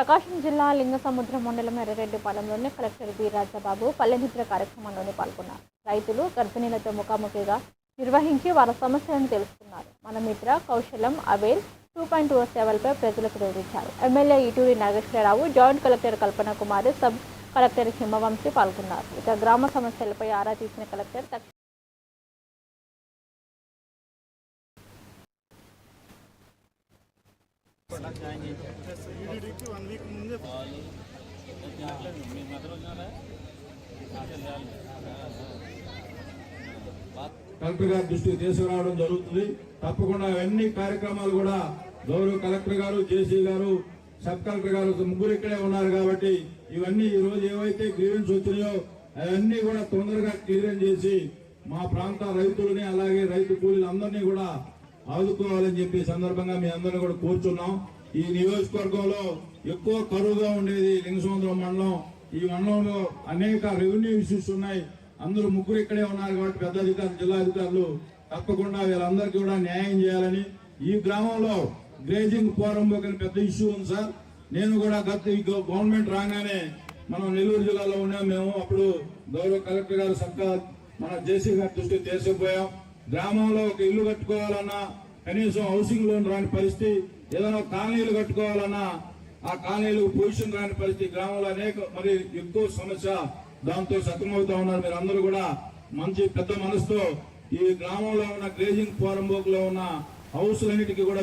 ప్రకాశం జిల్లా లింగసముద్రం మండలం ఎర్రరెడ్డిపాలెంలోని collector B Rajababu పల్లెమిత్ర కార్యక్రమంలోని పాల్గొన్నారు. రైతులు గర్భిణీలతో ముఖాముఖిగా నిర్వహించి వారి సమస్యలను తెలుసుకున్నారు. మన మిత్ర కౌశలం అవేల్ 2.0 సేవలపై ప్రజలకు వివరించారు. MLA Eturi Nageswararao, joint collector Kalpana Kumari, sub collector Himavamshi పాల్గొన్నారు. ఇక గ్రామ సమస్యలపై ఆరా తీసిన కలెక్టర్ కలెక్టర్ గారి దృష్టికి తీసుకురావడం జరుగుతుంది. తప్పకుండా అన్ని కార్యక్రమాలు కూడా గౌరవ కలెక్టర్ గారు, జేసీ గారు, సబ్ కలెక్టర్ గారు ముగ్గురు ఇక్కడే ఉన్నారు కాబట్టి ఇవన్నీ ఈ రోజు ఏవైతే గ్రీవెన్స్ వచ్చినాయో అవన్నీ కూడా తొందరగా క్లియరెన్స్ చేసి మా ప్రాంత రైతులని అలాగే రైతు కూలీలందరినీ కూడా ఆదుకోవాలని చెప్పి సందర్భంగా మీ అందరినీ కూడా కోరుచున్నాం. ఈ నియోజకవర్గంలో ఎక్కువ కరువుగా ఉండేది లింగసముద్రం మండలం. ఈ మండలంలో అనేక రెవెన్యూ ఇష్యూస్ ఉన్నాయి. అందరూ ముగ్గురు ఇక్కడే ఉన్నారు కాబట్టి పెద్ద అధికారులు, జిల్లా అధికారులు తప్పకుండా వీళ్ళందరికీ కూడా న్యాయం చేయాలని. ఈ గ్రామంలో గ్రేజింగ్ పోరంబోక్ అని పెద్ద ఇష్యూ ఉంది సార్. నేను కూడా గత గవర్నమెంట్ రాగానే మనం నెల్లూరు జిల్లాలో ఉన్నాం. మేము అప్పుడు గౌరవ కలెక్టర్ గారు మన జేసీ గారి దృష్టికి తీసుకుపోయాం. గ్రామంలో ఒక ఇల్లు కట్టుకోవాలన్నా కనీసం హౌసింగ్ లోన్ రాని పరిస్థితి, ఏదైనా కాలనీలు కట్టుకోవాలన్నా ఆ కాలనీలకు పొజిషన్ రాని పరిస్థితి, గ్రామంలో అనేక మరి ఎక్కువ సమస్య, దాంతో సతమవుతా ఉన్నారు. మీరు అందరూ కూడా మంచి పెద్ద మనసుతో ఈ గ్రామంలో ఉన్న గ్రేజింగ్ పోరంబోక్ లో ఉన్న హౌస్లన్నిటికీ కూడా